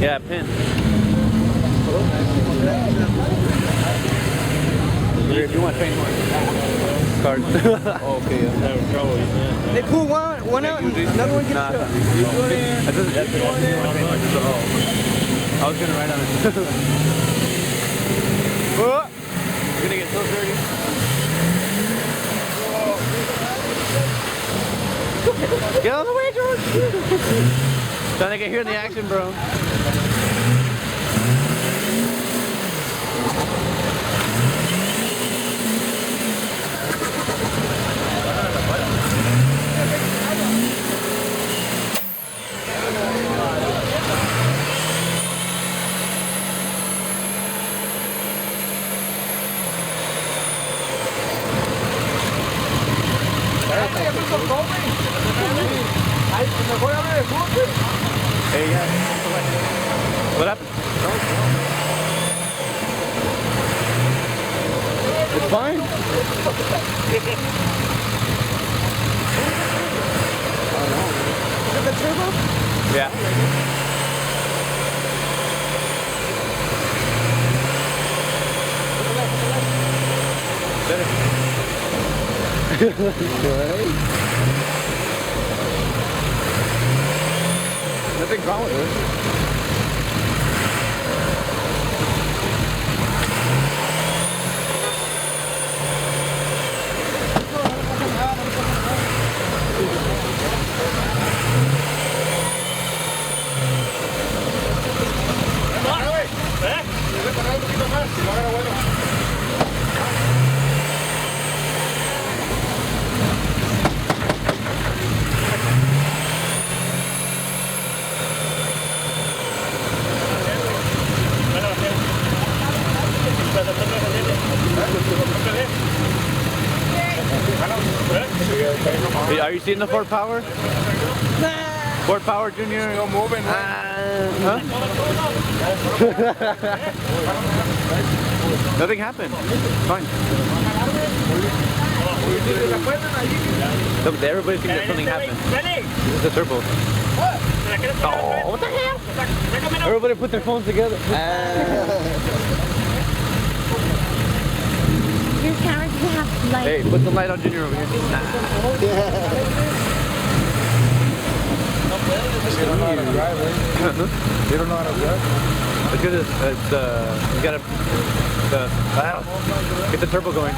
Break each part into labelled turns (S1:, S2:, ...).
S1: Yeah, pin. If you want to train more. Card.
S2: Okay, yeah.
S3: They pull one out and another one gets
S1: Nah,
S3: stuck.
S1: I was gonna ride on it. Oh, you're gonna get so dirty. Get out of the way, George! Trying to get here in the action, bro. Hey, yeah. What happened? It's fine.
S3: Is it the turbo?
S1: Yeah. Nothing's wrong with it. Are you seeing the Ford Power? Ford Power Junior.
S2: Still moving,
S1: Huh? Nothing happened. Fine. Look, everybody thinks that something happened. This is the turbo. Oh, what the hell? Everybody put their phones together.
S4: Your camera doesn't have light.
S1: Hey, put some light on Junior over here.
S2: They don't know how to drive, right? They don't know how to drive.
S1: Look at this. You gotta get the turbo going.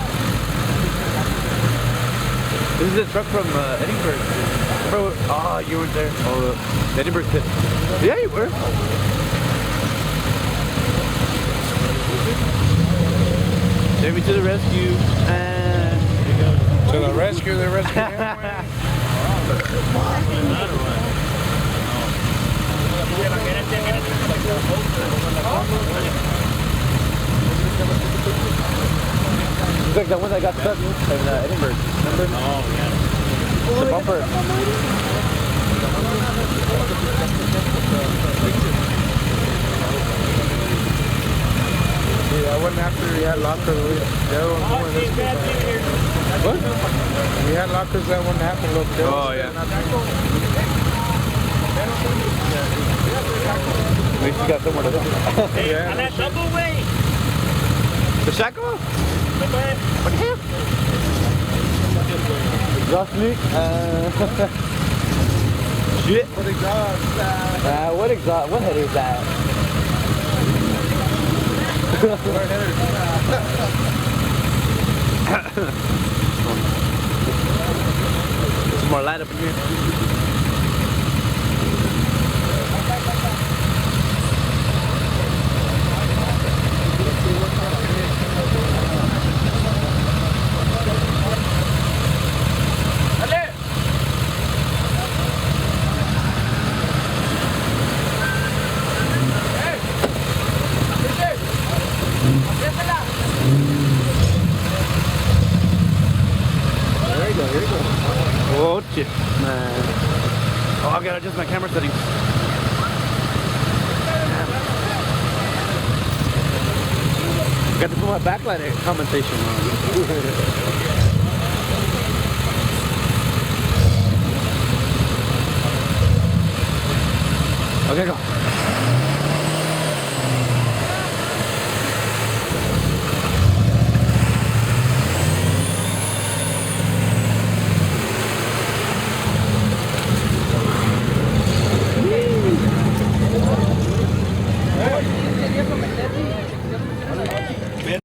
S1: This is a truck from Edinburgh. Bro, you weren't there. Oh, Edinburgh pit. Yeah, you were. Jamie to the rescue.
S2: To the rescue, the rescue.
S1: It's like the one that got stuck in Edinburgh. Remember? Oh, yeah. The bumper.
S2: Yeah, I went after he had lockers.
S1: What?
S2: We had lockers that wouldn't happen. Look,
S1: oh, yeah. At least you got somewhere to go.
S2: Yeah.
S1: The shackle? What the hell? Exhaust leak? Shit.
S2: What exhaust?
S1: What exhaust? What header is that? Some more light up in here. Oh shit, man. Oh, I gotta adjust my camera settings. Got to put my backlight compensation on.